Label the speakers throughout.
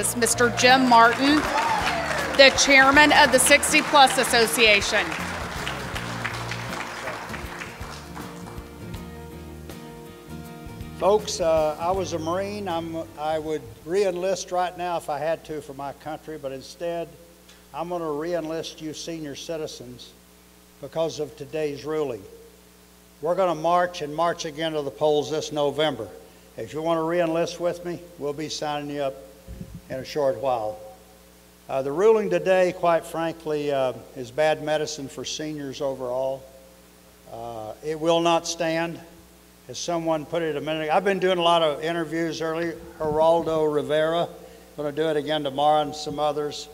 Speaker 1: Texas, Mr. Jim Martin, the chairman of the 60 Plus Association.
Speaker 2: Folks, I was a Marine. I would re-enlist right now if I had to for my country, but instead I'm going to re-enlist you senior citizens because of today's ruling. We're going to march and march again to the polls this November. If you want to re-enlist with me, we'll be signing you up in a short while. The ruling today, quite frankly, is bad medicine for seniors overall. It will not stand. As someone put it a minute ago, I've been doing a lot of interviews earlier. Geraldo Rivera, going to do it again tomorrow, and some others.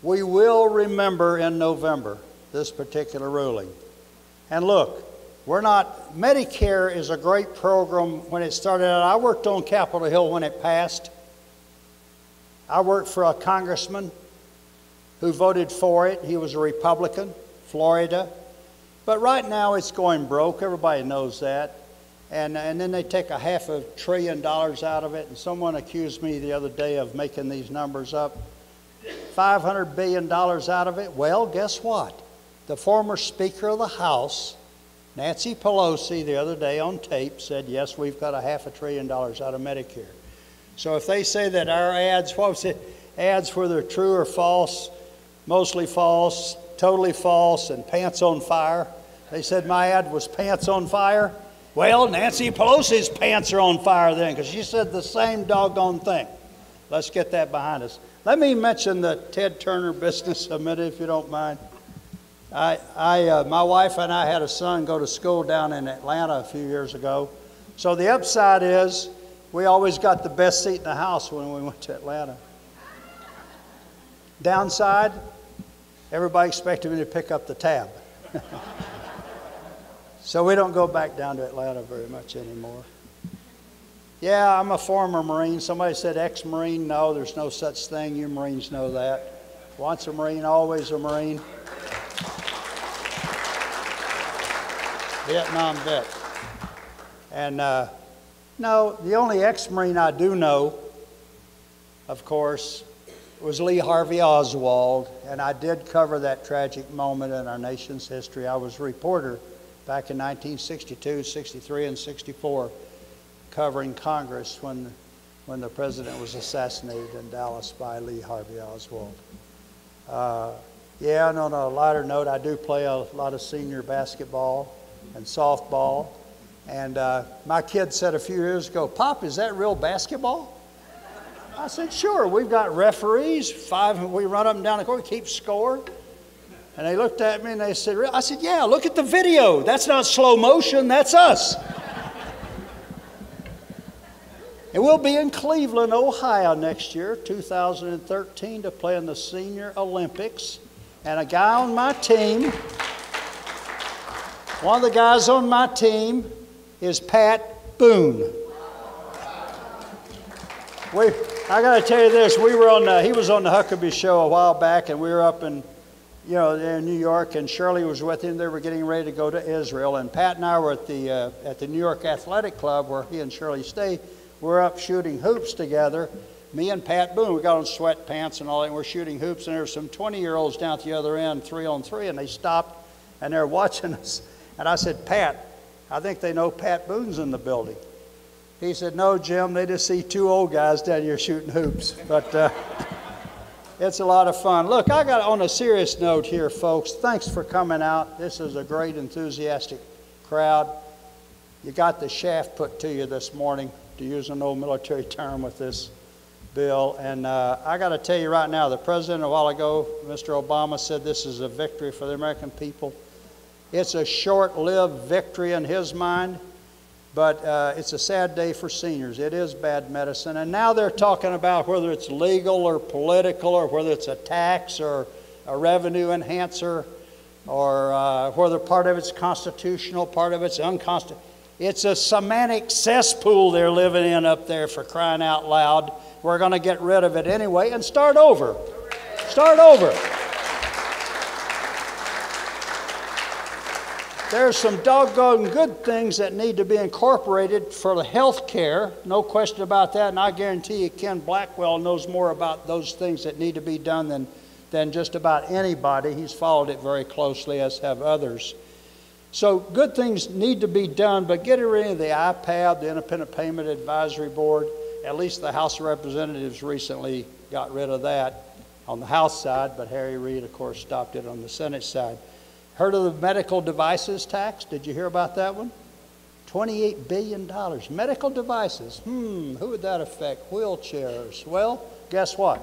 Speaker 2: We will remember in November this particular ruling. And look, Medicare is a great program when it started out. I worked on Capitol Hill when it passed. I worked for a congressman who voted for it. He was a Republican, Florida. But right now it's going broke. Everybody knows that. And then they take $500 billion out of it. And someone accused me the other day of making these numbers up. $500 billion out of it. Well, guess what? The former Speaker of the House, Nancy Pelosi, the other day on tape said, yes, we've got $500 billion out of Medicare. So if they say that our ads, what was it? Ads whether true or false, mostly false, totally false, and pants on fire. They said my ad was pants on fire. Well, Nancy Pelosi's pants are on fire then, because she said the same doggone thing. Let's get that behind us. Let me mention the Ted Turner business a minute, if you don't mind. My wife and I had a son go to school down in Atlanta a few years ago. So the upside is we always got the best seat in the house when we went to Atlanta. Downside, everybody expected me to pick up the tab. So we don't go back down to Atlanta very much anymore. Yeah, I'm a former Marine. Somebody said ex-Marine. No, there's no such thing. You Marines know that. Once a Marine, always a Marine. Vietnam vet. And no, the only ex-Marine I do know, of course, was Lee Harvey Oswald, and I did cover that tragic moment in our nation's history. I was a reporter back in 1962, 63, and 64, covering Congress when the president was assassinated in Dallas by Lee Harvey Oswald. Yeah, and on a lighter note, I do play a lot of senior basketball and softball. And my kid said a few years ago, Pop, is that real basketball? I said, sure. We've got referees, we run up and down the court, keep score. And they looked at me and they said, I said, yeah, look at the video. That's not slow motion, that's us. And we'll be in Cleveland, Ohio next year, 2013, to play in the Senior Olympics. And a guy on my team, one of the guys on my team is Pat Boone. I got to tell you this, he was on the Huckabee show a while back, and we were up in New York, and Shirley was with him. They were getting ready to go to Israel, and Pat and I were at the New York Athletic Club where he and Shirley stay. We're up shooting hoops together, me and Pat Boone. We got on sweatpants and all that, and we're shooting hoops, and there were some 20-year-olds down at the other end, 3-on-3, and they stopped, and they're watching us. And I said, Pat, I think they know Pat Boone's in the building. He said, no, Jim, they just see two old guys down here shooting hoops. But it's a lot of fun. Look, I got on a serious note here, folks. Thanks for coming out. This is a great, enthusiastic crowd. You got the shaft put to you this morning, to use an old military term, with this bill. And I got to tell you right now, the president a while ago, Mr. Obama, said this is a victory for the American people. It's a short-lived victory in his mind. But it's a sad day for seniors. It is bad medicine. And now they're talking about whether it's legal or political, or whether it's a tax or a revenue enhancer, or whether part of it's constitutional, part of it's unconstitutional. It's a semantic cesspool they're living in up there, for crying out loud. We're going to get rid of it anyway and start over. Start over. There's some doggone good things that need to be incorporated for the health care, no question about that, and I guarantee you Ken Blackwell knows more about those things that need to be done than just about anybody. He's followed it very closely, as have others. So good things need to be done, but getting rid of the IPAB, the Independent Payment Advisory Board, at least the House of Representatives recently got rid of that on the House side, but Harry Reid, of course, stopped it on the Senate side. Heard of the medical devices tax? Did you hear about that one? $28 billion. Medical devices. Who would that affect? Wheelchairs. Well, guess what?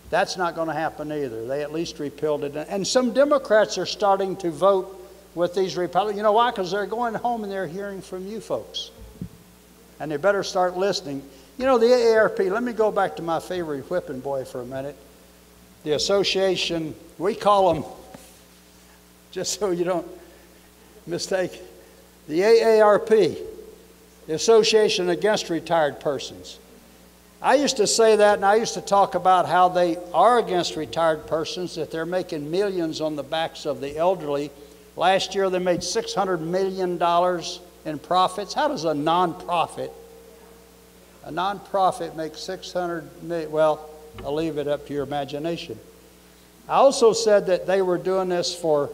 Speaker 2: That's not going to happen either. They at least repealed it. And some Democrats are starting to vote with these Republicans. You know why? Because they're going home and they're hearing from you folks. And they better start listening. You know, the AARP, let me go back to my favorite whipping boy for a minute. The association, we call them, just so you don't mistake, the AARP, the Association Against Retired Persons. I used to say that, and I used to talk about how they are against retired persons, that they're making millions on the backs of the elderly. Last year they made $600 million in profits. How does a nonprofit make $600 million? Well, I'll leave it up to your imagination. I also said that they were doing this for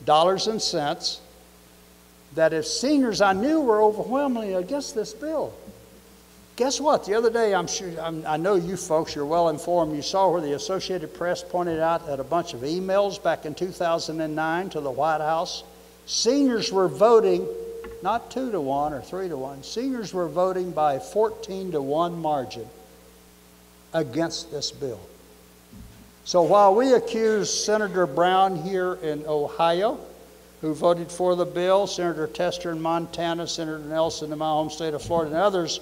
Speaker 2: dollars and cents, that if seniors I knew were overwhelmingly against this bill. Guess what? The other day, I know you folks, you're well informed. You saw where the Associated Press pointed out that a bunch of emails back in 2009 to the White House. Seniors were voting, not 2-1 or 3-1. Seniors were voting by a 14-1 margin against this bill. So while we accuse Senator Brown here in Ohio, who voted for the bill, Senator Tester in Montana, Senator Nelson in my home state of Florida, and others,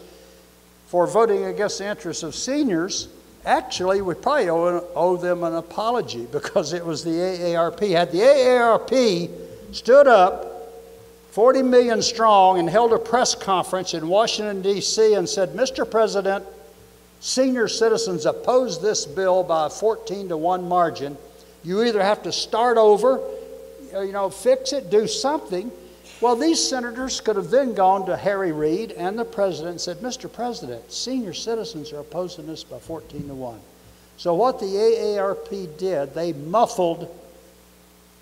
Speaker 2: for voting against the interests of seniors, actually we probably owe them an apology, because it was the AARP. Had the AARP stood up 40 million strong and held a press conference in Washington, D.C. and said, Mr. President, senior citizens oppose this bill by a 14-1 margin. You either have to start over, fix it, do something. Well, these senators could have then gone to Harry Reid and the president and said, Mr. President, senior citizens are opposing this by 14-1. So what the AARP did, they muffled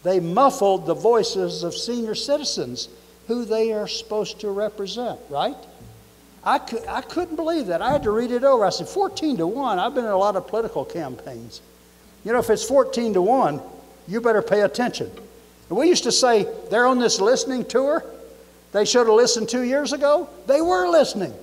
Speaker 2: the voices of senior citizens, who they are supposed to represent, right? I couldn't believe that. I had to read it over. I said, 14-1. I've been in a lot of political campaigns. You know, if it's 14-1, you better pay attention. And we used to say, they're on this listening tour. They should have listened 2 years ago. They were listening.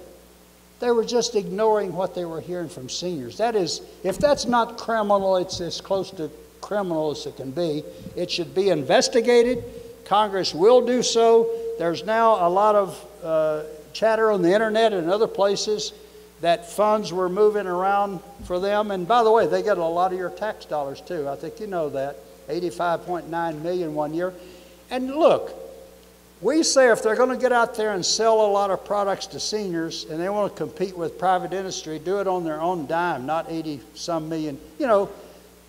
Speaker 2: They were just ignoring what they were hearing from seniors. That is, if that's not criminal, it's as close to criminal as it can be. It should be investigated. Congress will do so. There's now a lot of chatter on the internet and other places that funds were moving around for them. And by the way, they get a lot of your tax dollars too. I think you know that. 85.9 million one year. And look, we say if they're going to get out there and sell a lot of products to seniors and they want to compete with private industry, do it on their own dime, not 80-some million. You know,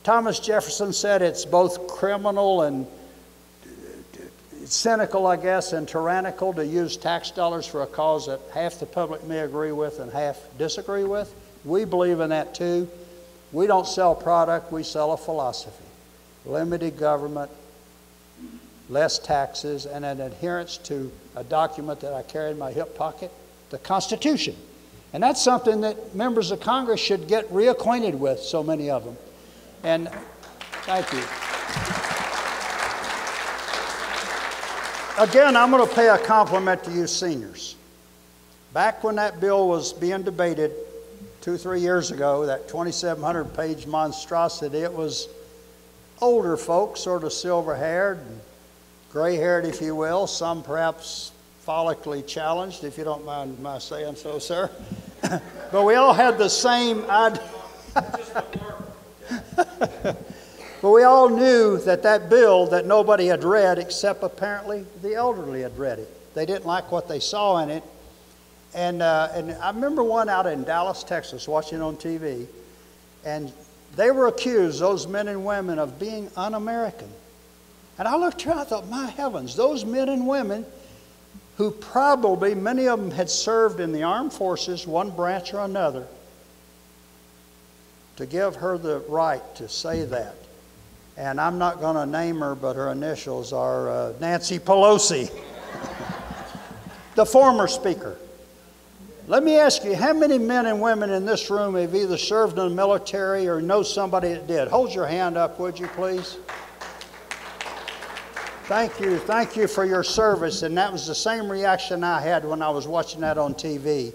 Speaker 2: Thomas Jefferson said it's both criminal and cynical, I guess, and tyrannical to use tax dollars for a cause that half the public may agree with and half disagree with. We believe in that too. We don't sell product, we sell a philosophy. Limited government, less taxes, and an adherence to a document that I carry in my hip pocket, the Constitution. And that's something that members of Congress should get reacquainted with, so many of them. And thank you. Again, I'm going to pay a compliment to you seniors. Back when that bill was being debated 2-3 years ago, that 2,700-page monstrosity, it was older folks, sort of silver-haired, gray-haired, if you will, some perhaps follically challenged, if you don't mind my saying so, sir. But we all had the same idea. But we all knew that that bill that nobody had read, except apparently the elderly had read it. They didn't like what they saw in it. And I remember one out in Dallas, Texas, watching on TV, and they were accused, those men and women, of being un-American. And I looked around, I thought, my heavens, those men and women who probably, many of them had served in the armed forces, one branch or another, to give her the right to say that. And I'm not going to name her, but her initials are Nancy Pelosi, the former speaker. Let me ask you, how many men and women in this room have either served in the military or know somebody that did? Hold your hand up, would you, please? Thank you. Thank you for your service. And that was the same reaction I had when I was watching that on TV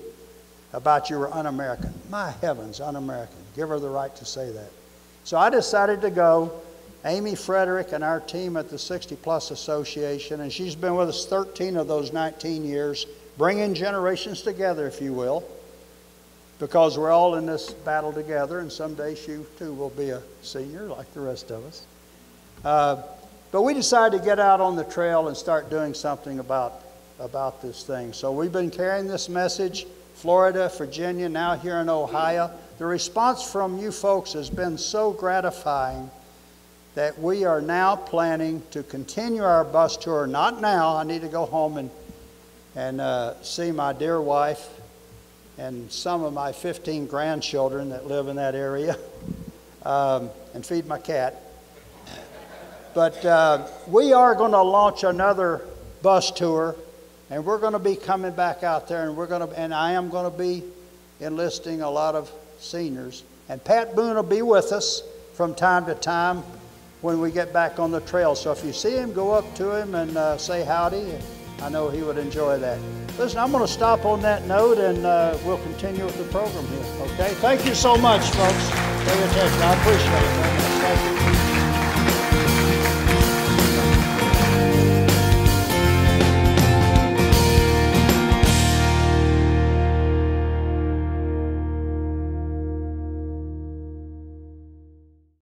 Speaker 2: about you were un-American. My heavens, un-American. Give her the right to say that. So I decided to go. Amy Frederick and our team at the 60 Plus Association, and she's been with us 13 of those 19 years, bringing generations together, if you will, because we're all in this battle together, and someday she too will be a senior like the rest of us. But we decided to get out on the trail and start doing something about this thing. So we've been carrying this message, Florida, Virginia, now here in Ohio. The response from you folks has been so gratifying that we are now planning to continue our bus tour. Not now, I need to go home and see my dear wife and some of my 15 grandchildren that live in that area and feed my cat. But we are going to launch another bus tour, and we're going to be coming back out there, and I am going to be enlisting a lot of seniors. And Pat Boone will be with us from time to time when we get back on the trail. So if you see him, go up to him and say howdy. I know he would enjoy that. Listen, I'm going to stop on that note, and we'll continue with the program here. Okay? Thank you so much, folks. Pay attention. I appreciate it very much. Thank you.